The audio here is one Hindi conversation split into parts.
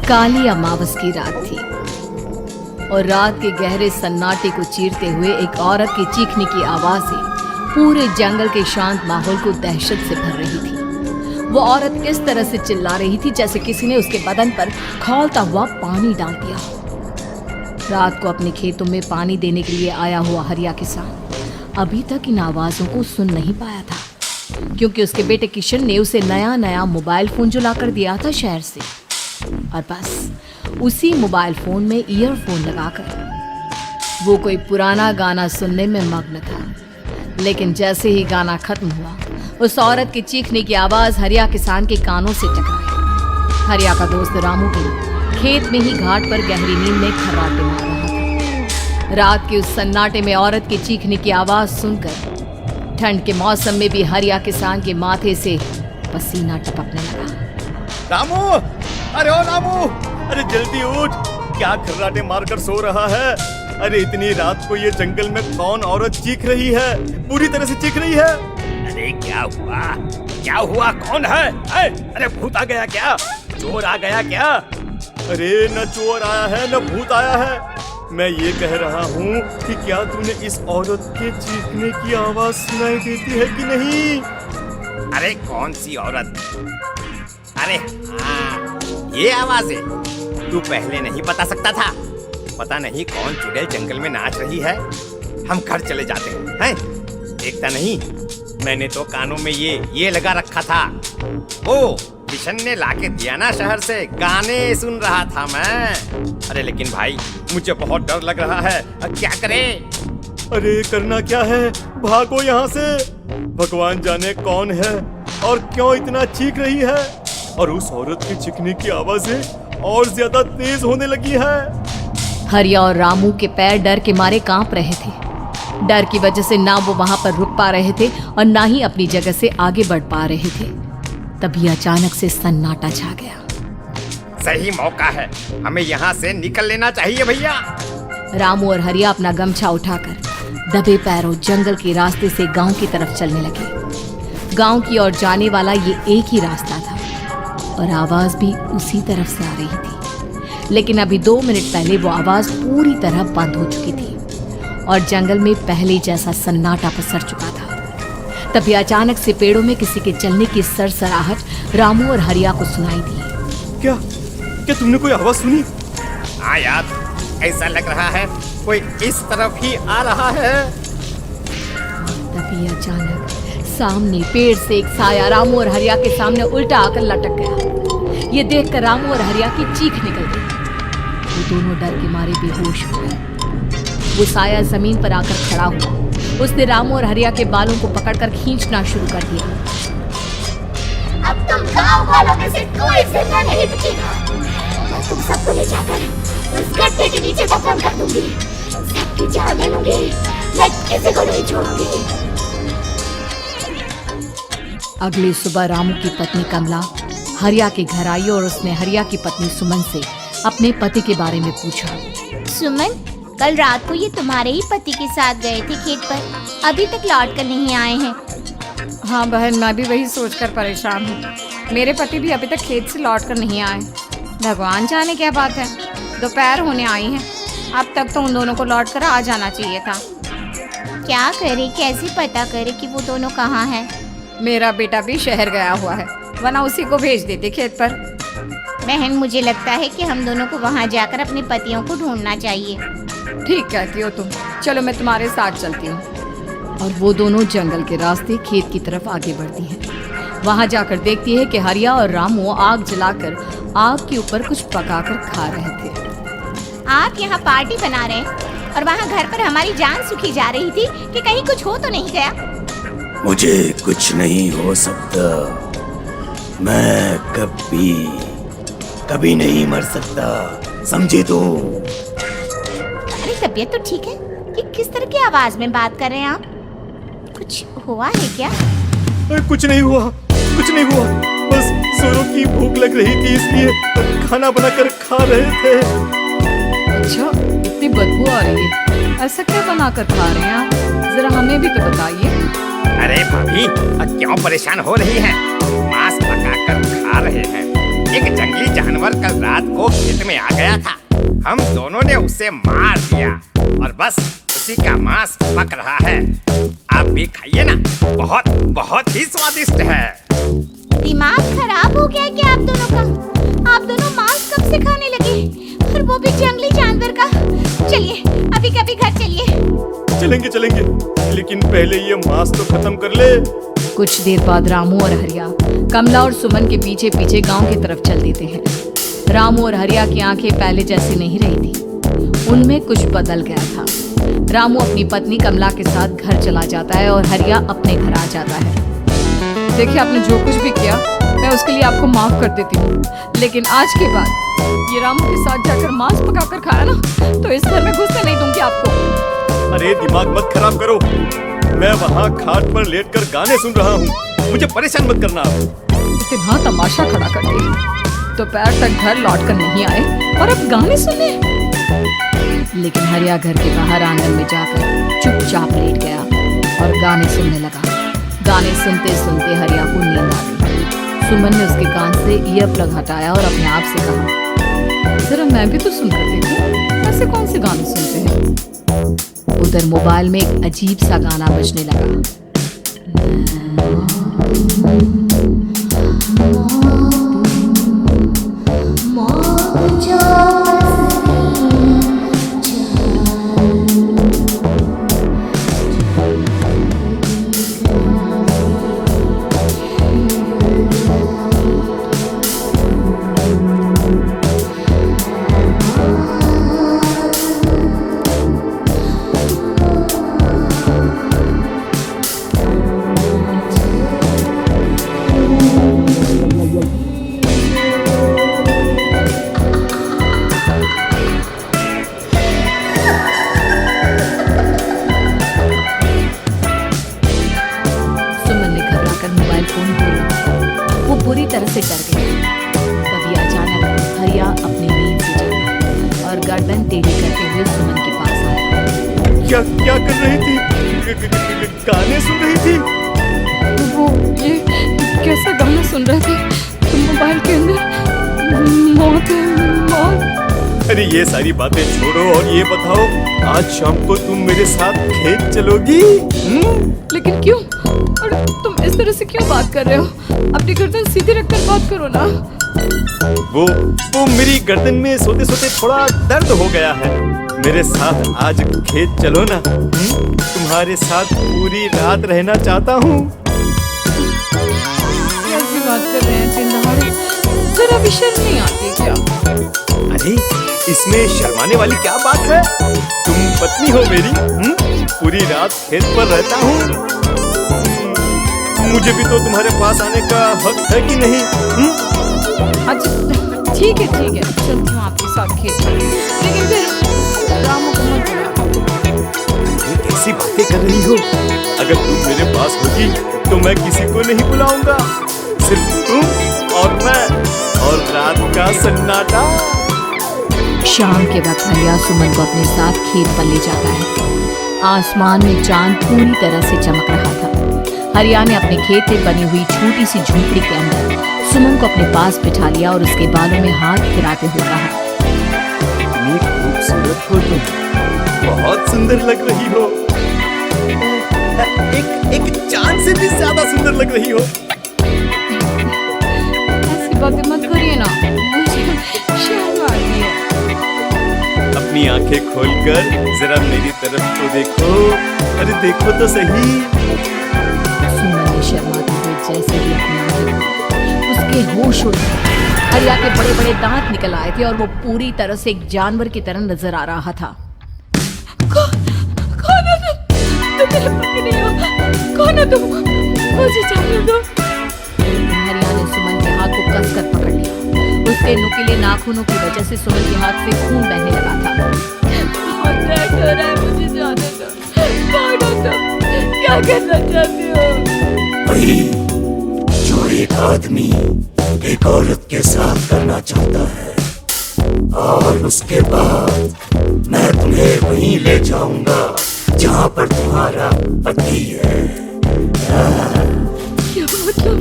काली अमावस की रात थी और रात के गहरे सन्नाटे को चीरते हुए एक औरत के चीखने की आवाजें पूरे जंगल के शांत माहौल को दहशत से भर रही थी। वो औरत इस तरह से चिल्ला रही थी जैसे किसी ने उसके बदन पर खौलता हुआ पानी डाल दिया हो। रात को अपने खेतों में पानी देने के लिए आया हुआ हरिया किसान अभी तक इन आवाजों को सुन नहीं पाया था, क्योंकि उसके बेटे किशन ने उसे नया मोबाइल फोन जो लाकर दिया था शहर से, और बस उसी मोबाइल फोन में ईयरफोन लगाकर वो कोई पुराना गाना सुनने में मग्न था। लेकिन जैसे ही गाना खत्म हुआ, उस औरत की चीखने की आवाज हरिया किसान के कानों से टकराई। हरिया का दोस्त रामू भी खेत में ही घाट पर गहरी नींद में खर्राटे मार रहा था। रात के उस सन्नाटे में औरत की चीखने की आवाज सुनकर ठंड के मौसम में भी हरिया किसान के माथे से पसीना टपकने लगा। रामू, अरे ओ रामू, अरे जल्दी उठ, क्या खर्राटे मारकर सो रहा है? अरे इतनी रात को ये जंगल में कौन औरत चीख रही है? पूरी तरह से चीख रही है। अरे क्या हुआ? क्या हुआ? कौन है? अरे भूत आ गया क्या? चोर आ गया क्या? अरे न चोर आया है न भूत आया है। मैं ये कह रहा हूँ कि क्या तूने इस औरत के चीखने की आवाज सुनाई देती है कि नहीं? अरे कौन सी औरत? अरे हाँ, ये आवाज है। तू पहले नहीं बता सकता था? पता नहीं कौन चुड़ैल जंगल में नाच रही है। हम घर चले जाते हैं। देखता नहीं, मैंने तो कानों में ये लगा रखा था। ओ किशन ने लाके दिया ना शहर से, गाने सुन रहा था मैं। अरे लेकिन भाई मुझे बहुत डर लग रहा है, क्या करें? अरे करना क्या है, भागो यहाँ से। भगवान जाने कौन है और क्यों इतना चीख रही है, और उस औरत की चीखने की आवाजें और ज्यादा तेज होने लगी है। हरिया और रामू के पैर डर के मारे कांप रहे थे। डर की वजह से ना वो वहां पर रुक पा रहे थे और ना ही अपनी जगह से आगे बढ़ पा रहे थे। तभी अचानक से सन्नाटा छा गया। सही मौका है, हमें यहाँ से निकल लेना चाहिए भैया। रामू और हरिया अपना गमछा उठाकर दबे पैरों जंगल के रास्ते से गांव की तरफ चलने लगे। गांव की ओर जाने वाला ये एक ही रास्ता था और आवाज भी उसी तरफ से आ रही थी। लेकिन अभी 2 मिनट पहले वो आवाज पूरी तरह बंद हो चुकी थी और जंगल में पहले जैसा सन्नाटा पसर चुका था। तभी अचानक से पेड़ों में किसी के चलने की सरसराहट रामू और हरिया को सुनाई दी। क्या तुमने कोई आवाज सुनी? हाँ यार, ऐसा लग रहा है कोई इस तरफ ही आ रहा है। तभी अचानक सामने पेड़ से एक साया रामू और हरिया के सामने उल्टा आकर लटक गया। ये देखकर रामू और हरिया की चीख निकल गई। वो दोनों डर के मारे बेहोश हो गए। वो साया जमीन पर आकर खड़ा हुआ। उसने रामू और हरिया के बालों को पकड़कर खींचना शुरू कर दिया। अब तुम गांव वालों में से कोई जिंदा नहीं बचेगा। मैं तुम सबको ले जाकर उस गड्ढे के नीचे दफन कर दूंगी। सबकी जान ले लूंगी, मैं किसी को नहीं छोड़ूंगी। अगली सुबह रामू की पत्नी कमला हरिया के घर आई और उसने हरिया की पत्नी सुमन से अपने पति के बारे में पूछा। सुमन, कल रात को ये तुम्हारे ही पति के साथ गए थे खेत पर, अभी तक लौट कर नहीं आए हैं। हाँ बहन, मैं भी वही सोचकर परेशान हूँ। मेरे पति भी अभी तक खेत से लौट कर नहीं आए। भगवान जाने क्या बात है, दोपहर होने आई है। अब तक तो उन दोनों को लौट कर आ जाना चाहिए था। क्या करे, कैसे पता करे कि वो दोनों कहाँ हैं? मेरा बेटा भी शहर गया हुआ है, वरना उसी को भेज देते खेत पर। बहन, मुझे लगता है कि हम दोनों को वहाँ जाकर अपने पतियों को ढूंढना चाहिए। ठीक कहती हो तुम, चलो मैं तुम्हारे साथ चलती हूँ। और वो दोनों जंगल के रास्ते खेत की तरफ आगे बढ़ती हैं। वहां जाकर देखती है कि हरिया और रामू आग जलाकर आग के ऊपर कुछ पकाकर खा रहे थे। आप यहाँ पार्टी बना रहे हैं और वहाँ घर पर हमारी जान सुखी जा रही थी कि कहीं कुछ हो तो नहीं गया? मुझे कुछ नहीं हो सकता, मैं कभी नहीं मर सकता, समझे तो? अरे तबीयत तो ठीक है, ये किस तरह की आवाज में बात कर रहे हैं आप? कुछ हुआ है क्या? कुछ नहीं हुआ, बस जोरों की भूख लग रही थी इसलिए खाना बनाकर खा रहे थे। अच्छा, इतनी बदबू आ रही है, ऐसा क्या बनाकर खा रहे हैं आप? जरा हमें भी तो बताइए। अरे भाभी, क्यों परेशान हो रही हैं? मांस पकाकर खा रहे हैं। एक जंगली जानवर जानवर कल रात को खेत में आ गया था। हम दोनों ने उसे मार दिया और बस उसी का मांस पक रहा है। आप भी खाइए ना, बहुत बहुत ही स्वादिष्ट है। दिमाग खराब हो गया है क्या आप दोनों का? आप दोनों मांस कब से खाने लगे, और वो भी जंगली जानवर का? चलिए अभी कभी घर चलिए। चलेंगे चलेंगे, लेकिन पहले ये मांस तो खत्म कर ले। कुछ देर बाद रामू और हरिया कमला और सुमन के पीछे पीछे गांव की तरफ चल देते हैं। रामू और हरिया की आंखें पहले जैसी नहीं रही थी, उनमें कुछ बदल गया था। रामू अपनी पत्नी कमला के साथ घर चला जाता है और हरिया अपने घर आ जाता है। देखिए, आपने जो कुछ भी किया मैं उसके लिए आपको माफ कर देती हूँ, लेकिन आज के बाद ये रामू के साथ जाकर मांस पकाकर खाया ना, तो इस घर में घुसने नहीं दूंगी आपको। अरे दिमाग मत खराब करो, मैं वहाँ खाट पर लेटकर गाने सुन रहा हूँ, मुझे परेशान मत करना। इतना तमाशा खड़ा कर दिया, दोपहर तक घर लौट कर नहीं आए और अब गाने सुने। लेकिन हरिया घर के बाहर आंगन में जाकर चुपचाप लेट गया और गाने सुनने लगा। गाने सुनते सुनते हरिया को नींद आ गई। सुमन ने उसके कान से ईयर प्लग हटाया और अपने आप से कहा, जरा मैं भी तो सुनकर देखूं, ऐसे कौन से गाने सुनते हैं। उधर मोबाइल में एक अजीब सा गाना बजने लगा। तरह से डर गया। तभी अचानक हरिया अपनी नींद से जागा और गर्दन टेढ़ी करते हुए सुमन के पास आया। क्या क्या कर रही थी? गाने सुन रही थी? वो ये कैसा गाना सुन रहे थे? तुम मोबाइल के अंदर मौत है, मौत। अरे ये सारी बातें छोड़ो और ये बताओ, आज शाम को तुम मेरे साथ खेत चलोगी? लेकिन क्यों? और तुम इस तरह से क्यों बात कर रहे हो? अपनी गर्दन सीधी रखकर बात करो ना। वो मेरी गर्दन में सोते सोते थोड़ा दर्द हो गया है। मेरे साथ आज खेत चलो ना, तुम्हारे साथ पूरी रात रहना चाहता हूँ। कैसी बात कर रहे हैं दिन दहाड़े? जरा भी शर्म नहीं आती क्या? अरे इसमें शर्माने वाली क्या बात है? तुम पत्नी हो मेरी, पूरी रात खेत पर रहता हूँ। मुझे भी तो तुम्हारे पास आने का हक है कि नहीं? अच्छा ठीक है चलती हूँ आपके साथ खेत पर, लेकिन फिर रामू को मत बुलाओ। ये कैसी बातें कर रही हो? अगर तुम मेरे पास होगी तो मैं किसी को नहीं बुलाऊंगा, सिर्फ तुम और मैं और रात का सन्नाटा। शाम के वक्त हरिया सुमन को अपने साथ खेत पर ले जाता है। आसमान में चांद पूरी तरह से चमक रहा था। हरिया ने अपने खेत में बनी हुई छोटी सी झोपड़ी के अंदर सुमन को अपने पास बिठा लिया और उसके बालों में हाथ फिराते हुए कहा, इतनी खूबसूरत हो तुम, बहुत सुंदर लग रही हो। एक चांद से भी ज्यादा सुंदर लग रही हो। ऐसी बातें मत करिए ना, मुझे शर्म आती है। अपनी आंखें खोलकर जरा मेरी तरफ तो देखो। अरे देखो तो सही। सुमन ने शर्माते हुए जैसे ही अपनी आंखें खोली, उसके होश उड़ गए। हरिया के बड़े बड़े दांत निकल आए थे और वो पूरी तरह से एक जानवर की तरह नजर आ रहा था। कौन है तुम? मेरे पति नहीं हो। कौन है तुम? मुझे जाने दो। हरिया ने सुमन के हाथ को कसकर पकड़ लिया। उसके नुकीले नाखूनों की वजह से सुमन के हाथ से खून बहने लगा था। बहुत दर्द हो रहा है, मुझे जाने दो। कौन हो तुम? क्या करना चाहते हो? वही जो एक आदमी एक औरत के साथ करना चाहता है, और उसके बाद मैं तुम्हें वहीं ले जाऊंगा जहां पर तुम्हारा पति है। क्या मतलब?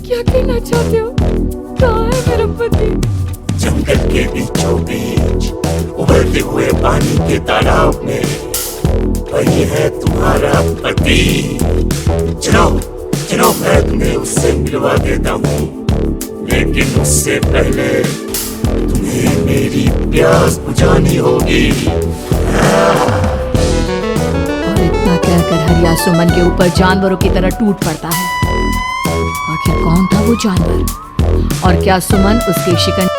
क्या कहना चाहते हो? कहाँ है मेरा पति? बीचों बीच उभरते हुए पानी के तालाब में वही है तुम्हारा पति। चलो चलो, मैं तुम्हें उससे मिलवा देता हूँ, लेकिन उससे पहले तुम्हें मेरी प्यास बुझानी होगी। और इतना कहकर हरिया सुमन के ऊपर जानवरों की तरह टूट पड़ता है। आखिर कौन था वो जानवर, और क्या सुमन उसके शिकंजे